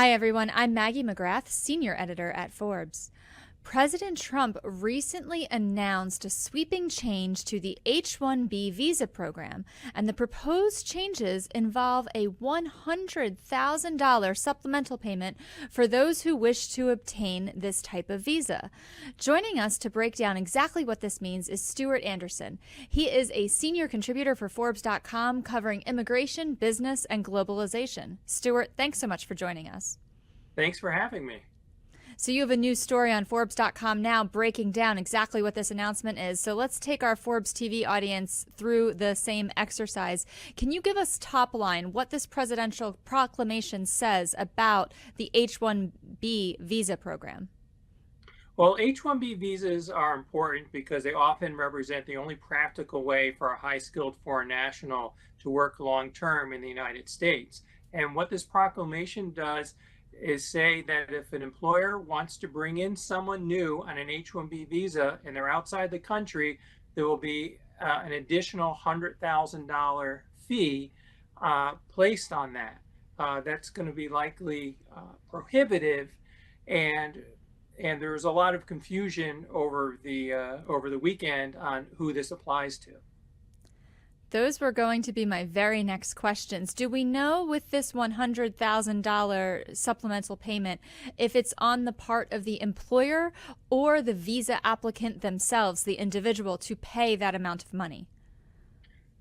Hi, everyone. I'm Maggie McGrath, senior editor at Forbes. President Trump recently announced a sweeping change to the H-1B visa program, and the proposed changes involve a $100,000 supplemental payment for those who wish to obtain this type of visa. Joining us to break down exactly what this means is Stuart Anderson. He is a senior contributor for Forbes.com covering immigration, business, and globalization. Stuart, thanks so much for joining us. Thanks for having me. So you have a new story on Forbes.com now breaking down exactly what this announcement is. So let's take our Forbes TV audience through the same exercise. Can you give us top line what this presidential proclamation says about the H-1B visa program? Well, H-1B visas are important because they often represent the only practical way for a high-skilled foreign national to work long-term in the United States. And what this proclamation does is say that if an employer wants to bring in someone new on an H-1B visa and they're outside the country, there will be an additional $100,000 fee placed on that. That's going to be likely prohibitive, and there was a lot of confusion over the weekend on who this applies to. Those were going to be my very next questions. Do we know with this $100,000 supplemental payment if it's on the part of the employer or the visa applicant themselves, the individual, to pay that amount of money?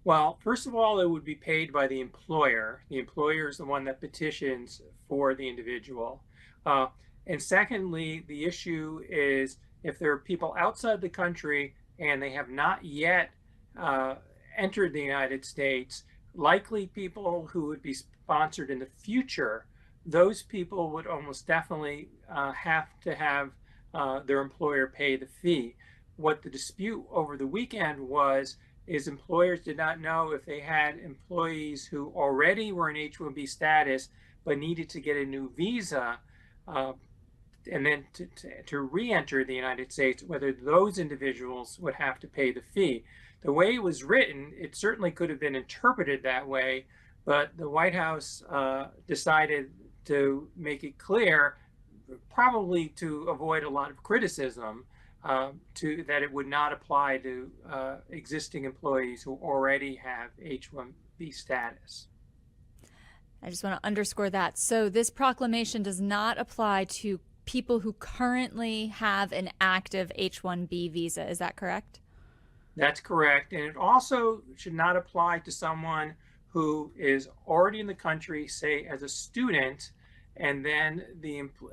Well, first of all, it would be paid by the employer. The employer is the one that petitions for the individual. And secondly, the issue is if there are people outside the country and they have not yet entered the United States, likely people who would be sponsored in the future, those people would almost definitely have to have their employer pay the fee. What the dispute over the weekend was is employers did not know if they had employees who already were in H-1B status but needed to get a new visa and then to re-enter the United States, whether those individuals would have to pay the fee. The way it was written, it certainly could have been interpreted that way, but the White House decided to make it clear, probably to avoid a lot of criticism, that it would not apply to existing employees who already have H-1B status. I just want to underscore that. So this proclamation does not apply to people who currently have an active H-1B visa. Is that correct? That's correct. And it also should not apply to someone who is already in the country, say as a student, and then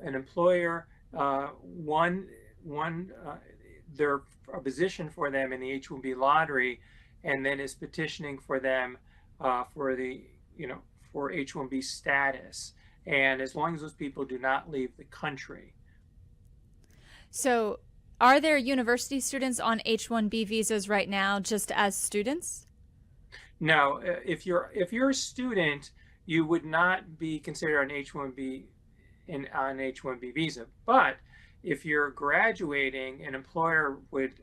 an employer won their a position for them in the H-1B lottery, and then is petitioning for them for H-1B status. And as long as those people do not leave the country. So are there university students on H-1B visas right now just as students? No, if you're a student, you would not be considered on H-1B on H-1B visa. But if you're graduating, an employer would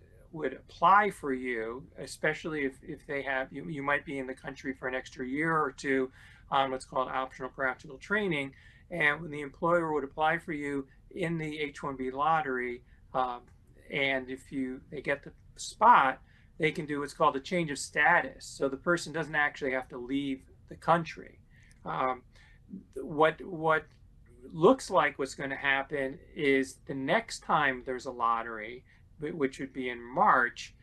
apply for you, especially if they have you might be in the country for an extra year or two on what's called optional practical training, and when the employer would apply for you in the H-1B lottery. And if they get the spot, they can do what's called a change of status. So the person doesn't actually have to leave the country. What looks like what's going to happen is the next time there's a lottery, which would be in March,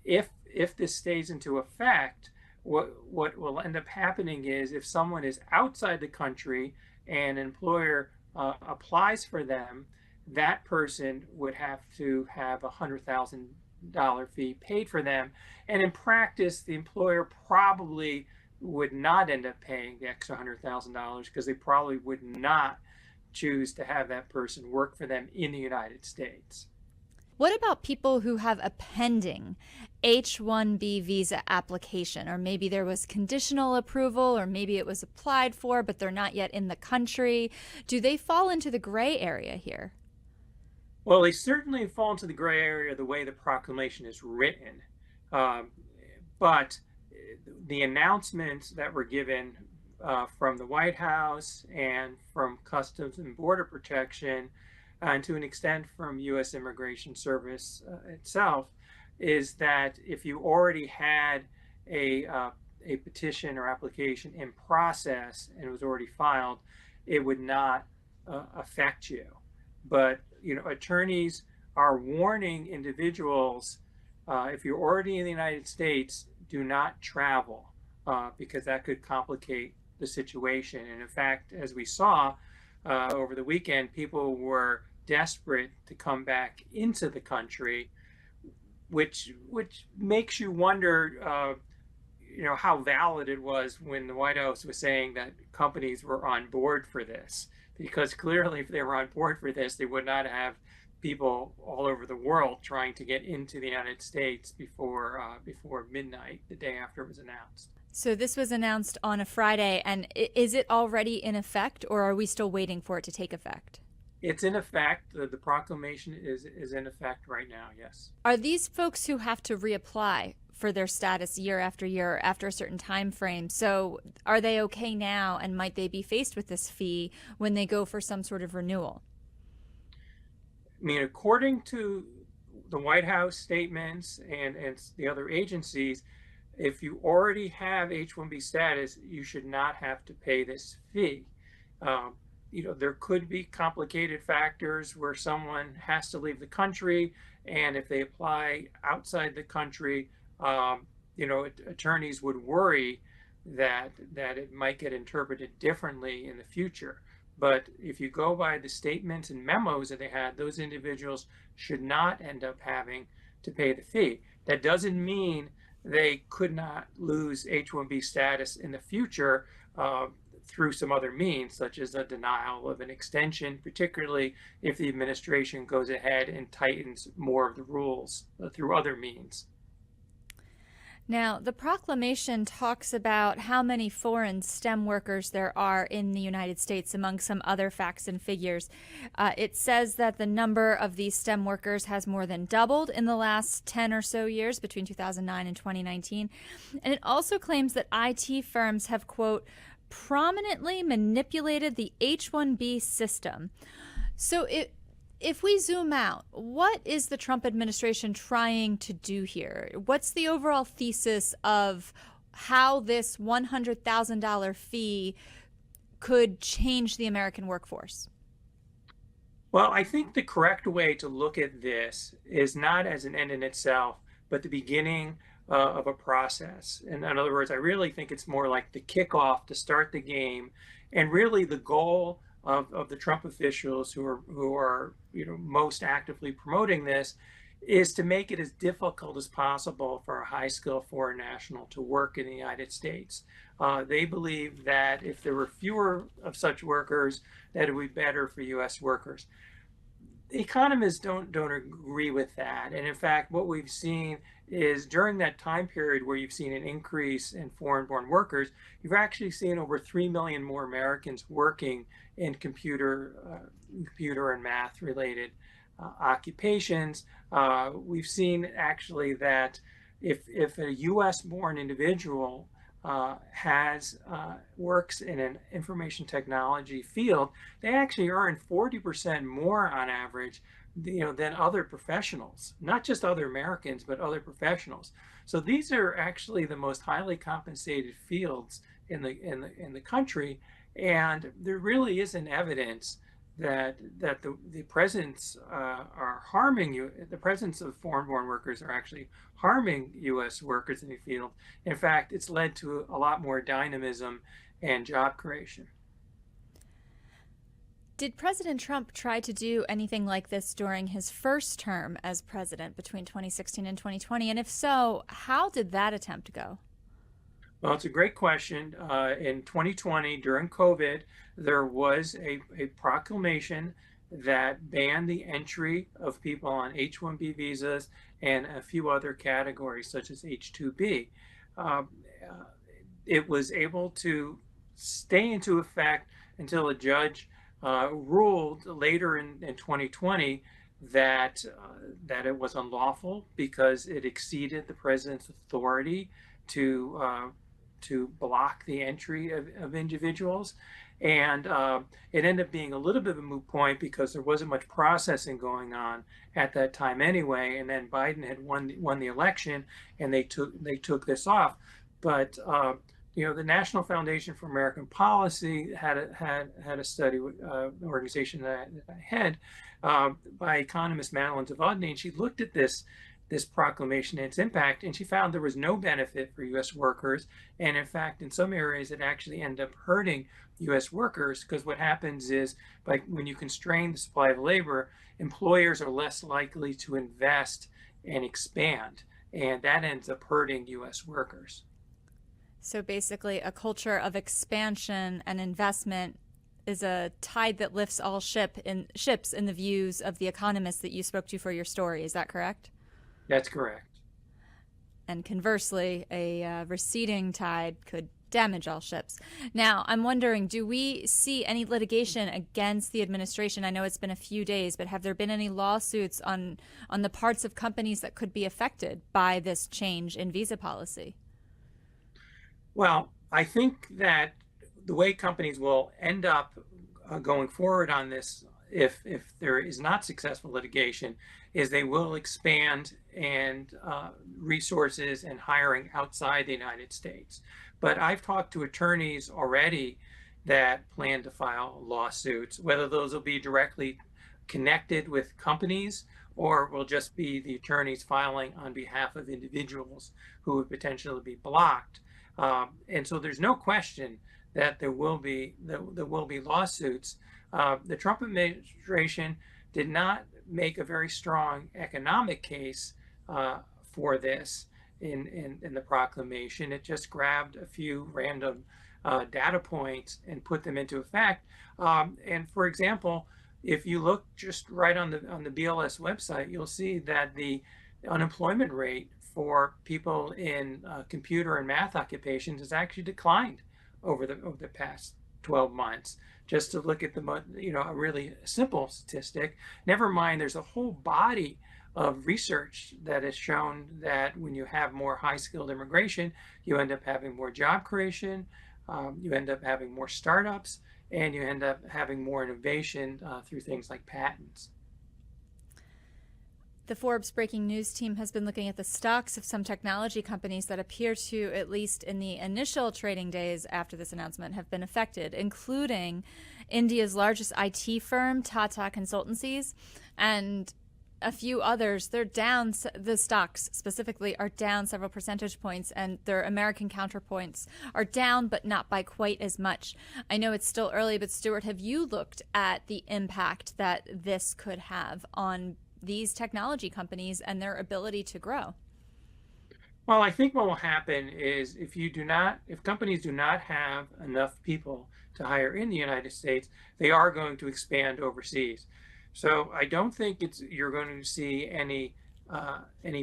if this stays into effect, what will end up happening is if someone is outside the country and an employer applies for them, that person would have to have a $100,000 fee paid for them. And in practice, the employer probably would not end up paying the extra $100,000 because they probably would not choose to have that person work for them in the United States. What about people who have a pending H-1B visa application, or maybe there was conditional approval, or maybe it was applied for, but they're not yet in the country? Do they fall into the gray area here? Well, they certainly fall into the gray area the way the proclamation is written. But the announcements that were given from the White House and from Customs and Border Protection, and to an extent from U.S. Immigration Service itself, is that if you already had a petition or application in process and it was already filed, it would not affect you. But attorneys are warning individuals, if you're already in the United States, do not travel because that could complicate the situation. And in fact, as we saw over the weekend, people were desperate to come back into the country, which makes you wonder, how valid it was when the White House was saying that companies were on board for this. Because clearly, if they were on board for this, they would not have people all over the world trying to get into the United States before midnight, the day after it was announced. So this was announced on a Friday, and is it already in effect, or are we still waiting for it to take effect? It's in effect. The proclamation is in effect right now, yes. Are these folks who have to reapply for their status year after year after a certain time frame? So are they okay now, and might they be faced with this fee when they go for some sort of renewal? I mean, according to the White House statements and the other agencies, if you already have H-1B status, you should not have to pay this fee. There could be complicated factors where someone has to leave the country, and if they apply outside the country, attorneys would worry that it might get interpreted differently in the future. But if you go by the statements and memos that they had, those individuals should not end up having to pay the fee. That doesn't mean they could not lose H-1B status in the future through some other means, such as a denial of an extension, particularly if the administration goes ahead and tightens more of the rules through other means. Now, the proclamation talks about how many foreign STEM workers there are in the United States, among some other facts and figures. It says that the number of these STEM workers has more than doubled in the last 10 or so years, between 2009 and 2019. And it also claims that IT firms have, quote, prominently manipulated the H-1B system. So if we zoom out, what is the Trump administration trying to do here? What's the overall thesis of how this $100,000 fee could change the American workforce? Well, I think the correct way to look at this is not as an end in itself, but the beginning of a process. And in other words, I really think it's more like the kickoff to start the game, and really the goal of the Trump officials who are most actively promoting this is to make it as difficult as possible for a high-skilled foreign national to work in the United States. They believe that if there were fewer of such workers, that it would be better for U.S. workers. Economists don't agree with that. And in fact, what we've seen is during that time period where you've seen an increase in foreign-born workers, you've actually seen over 3 million more Americans working in computer and math-related occupations. We've seen actually that if a U.S.-born individual works in an information technology field, they actually earn 40% more on average, than other professionals, not just other Americans, but other professionals. So these are actually the most highly compensated fields in the country, and there really isn't evidence that the presence are harming you. The presence of foreign-born workers are actually harming U.S. workers in the field. In fact, it's led to a lot more dynamism and job creation. Did President Trump try to do anything like this during his first term as president between 2016 and 2020? And if so, how did that attempt go? Well, it's a great question. In 2020, during COVID, there was a proclamation that banned the entry of people on H-1B visas and a few other categories, such as H-2B. It was able to stay into effect until a judge ruled later in 2020 that it was unlawful because it exceeded the president's authority to to block the entry of individuals. And it ended up being a little bit of a moot point because there wasn't much processing going on at that time anyway. And then Biden had won the election, and they took this off. But the National Foundation for American Policy had a study, an organization that I head, by economist Madeline Zavodny, and she looked at this proclamation and its impact, and she found there was no benefit for U.S. workers, and in fact, in some areas, it actually ended up hurting U.S. workers, because what happens is, like, when you constrain the supply of labor, employers are less likely to invest and expand, and that ends up hurting U.S. workers. So basically, a culture of expansion and investment is a tide that lifts all ships in the views of the economists that you spoke to for your story. Is that correct? That's correct. And conversely, a receding tide could damage all ships. Now, I'm wondering, do we see any litigation against the administration? I know it's been a few days, but have there been any lawsuits on the parts of companies that could be affected by this change in visa policy? Well, I think that the way companies will end up going forward on this, if there is not successful litigation, is they will expand and resources and hiring outside the United States. But I've talked to attorneys already that plan to file lawsuits, whether those will be directly connected with companies or will just be the attorneys filing on behalf of individuals who would potentially be blocked. And so there's no question that there will be lawsuits. The Trump administration did not make a very strong economic case for this in the proclamation. It just grabbed a few random data points and put them into effect. And for example, if you look just right on the BLS website, you'll see that the unemployment rate for people in computer and math occupations has actually declined over the past 12 months. Just to look at a really simple statistic. Never mind, there's a whole body of research that has shown that when you have more high-skilled immigration, you end up having more job creation, you end up having more startups, and you end up having more innovation through things like patents. The Forbes Breaking News team has been looking at the stocks of some technology companies that appear to, at least in the initial trading days after this announcement, have been affected, including India's largest IT firm, Tata Consultancies, and a few others. They're down, the stocks specifically are down several percentage points, and their American counterpoints are down, but not by quite as much. I know it's still early, but Stuart, have you looked at the impact that this could have on these technology companies and their ability to grow? Well, I think what will happen is if companies do not have enough people to hire in the United States, they are going to expand overseas. So I don't think you're going to see any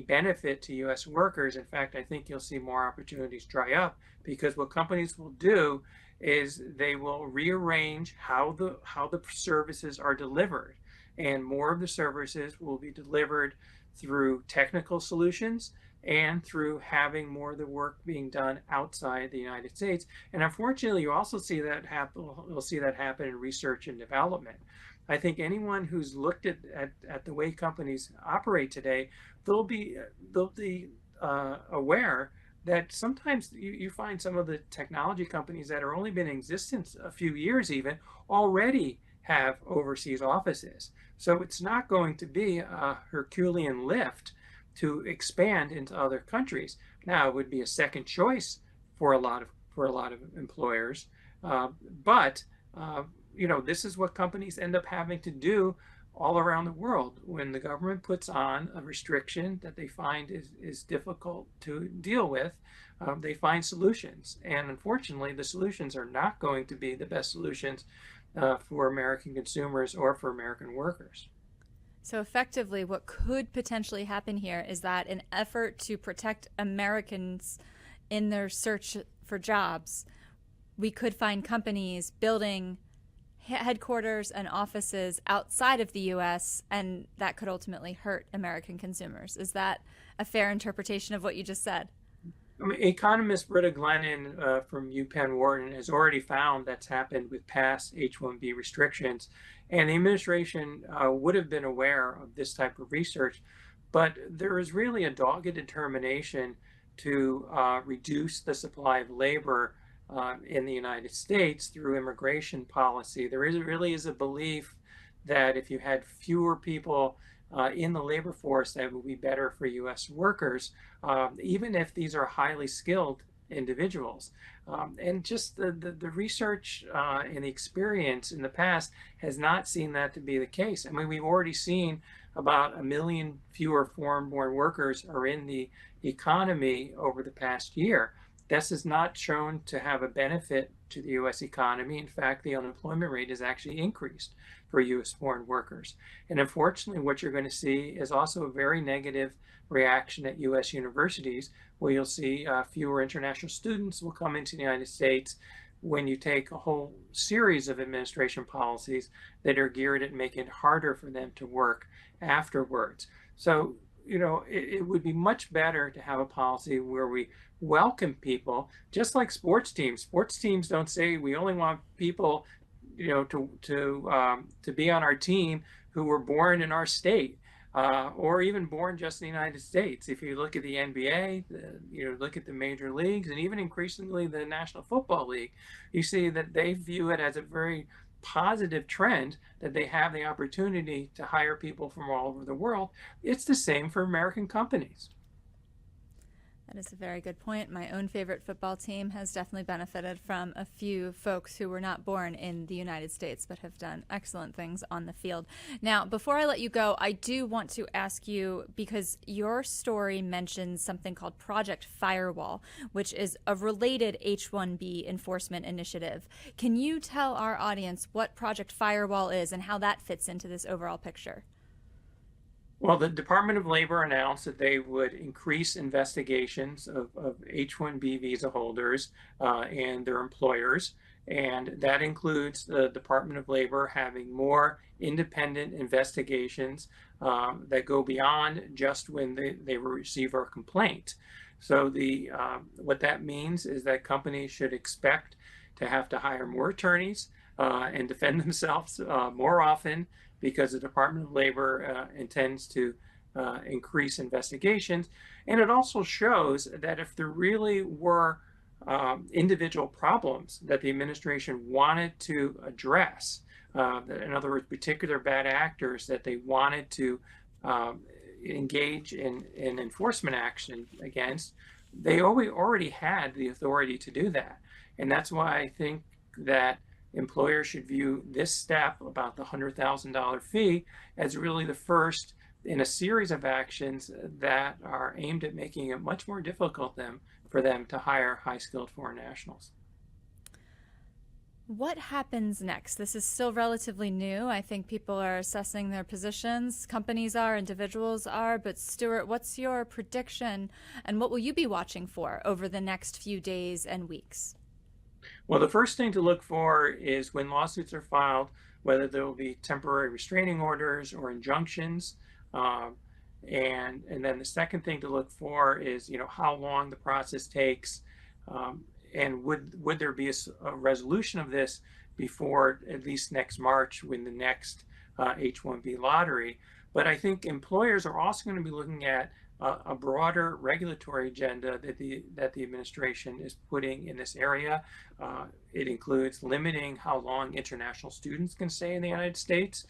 benefit to U.S. workers. In fact, I think you'll see more opportunities dry up, because what companies will do is they will rearrange how the services are delivered. And more of the services will be delivered through technical solutions and through having more of the work being done outside the United States. And unfortunately, you also see that happen. You'll see that happen in research and development. I think anyone who's looked at the way companies operate today, they'll be aware that sometimes you find some of the technology companies that are only been in existence a few years even already have overseas offices. So it's not going to be a Herculean lift to expand into other countries. Now, it would be a second choice for a lot of employers, but this is what companies end up having to do all around the world. When the government puts on a restriction that they find is difficult to deal with, they find solutions. And unfortunately, the solutions are not going to be the best solutions for American consumers or for American workers. So effectively, what could potentially happen here is that in effort to protect Americans in their search for jobs, we could find companies building headquarters and offices outside of the U.S., and that could ultimately hurt American consumers. Is that a fair interpretation of what you just said? I mean, economist Britta Glennon from UPenn Wharton has already found that's happened with past H-1B restrictions, and the administration would have been aware of this type of research, but there is really a dogged determination to reduce the supply of labor in the United States through immigration policy. There really is a belief that if you had fewer people in the labor force, that would be better for U.S. workers, even if these are highly skilled individuals. And just the research and the experience in the past has not seen that to be the case. I mean, we've already seen about 1 million fewer foreign-born workers are in the economy over the past year. This is not shown to have a benefit to the U.S. economy. In fact, the unemployment rate has actually increased for U.S. foreign workers. And unfortunately, what you're going to see is also a very negative reaction at U.S. universities, where you'll see fewer international students will come into the United States when you take a whole series of administration policies that are geared at making it harder for them to work afterwards. So, you know, it would be much better to have a policy where we welcome people, just like sports teams. Sports teams don't say we only want people, you know, to be on our team who were born in our state, or even born just in the United States. If you look at the NBA, you know, look at the major leagues, and even increasingly the National Football League, you see that they view it as a very positive trend that they have the opportunity to hire people from all over the world. It's the same for American companies. That is a very good point. My own favorite football team has definitely benefited from a few folks who were not born in the United States but have done excellent things on the field. Now, before I let you go, I do want to ask you, because your story mentions something called Project Firewall, which is a related H-1B enforcement initiative. Can you tell our audience what Project Firewall is and how that fits into this overall picture? Well, the Department of Labor announced that they would increase investigations of H-1B visa holders and their employers. And that includes the Department of Labor having more independent investigations that go beyond just when they receive a complaint. So what that means is that companies should expect to have to hire more attorneys and defend themselves more often, because the Department of Labor intends to increase investigations. And it also shows that if there really were individual problems that the administration wanted to address, in other words, particular bad actors that they wanted to engage in enforcement action against, they already had the authority to do that. And that's why I think that employers should view this step about the $100,000 fee as really the first in a series of actions that are aimed at making it much more difficult for them to hire high-skilled foreign nationals. What happens next? This is still relatively new. I think people are assessing their positions. Companies are, individuals are. But Stuart, what's your prediction, and what will you be watching for over the next few days and weeks? Well, the first thing to look for is when lawsuits are filed, whether there will be temporary restraining orders or injunctions. And then the second thing to look for is, you know, how long the process takes, and would there be a resolution of this before at least next March, when the next H-1B lottery. But I think employers are also going to be looking at a broader regulatory agenda that the administration is putting in this area. It includes limiting how long international students can stay in the United States,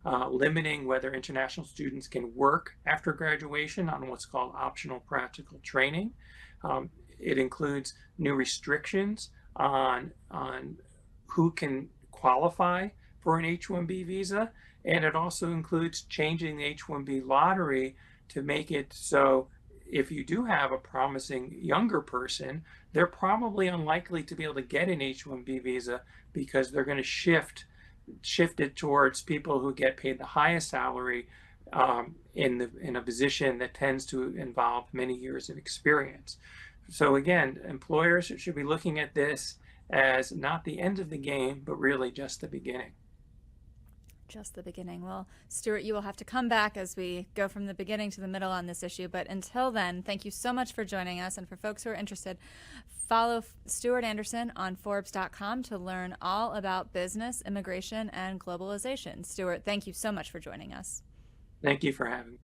limiting whether international students can work after graduation on what's called optional practical training. It includes new restrictions on who can qualify for an H-1B visa, and it also includes changing the H-1B lottery to make it so if you do have a promising younger person, they're probably unlikely to be able to get an H-1B visa, because they're going to shift it towards people who get paid the highest salary in a position that tends to involve many years of experience. So again, employers should be looking at this as not the end of the game, but really just the beginning. just the beginning. Well, Stuart, you will have to come back as we go from the beginning to the middle on this issue. But until then, thank you so much for joining us. And for folks who are interested, follow Stuart Anderson on Forbes.com to learn all about business, immigration, and globalization. Stuart, thank you so much for joining us. Thank you for having me.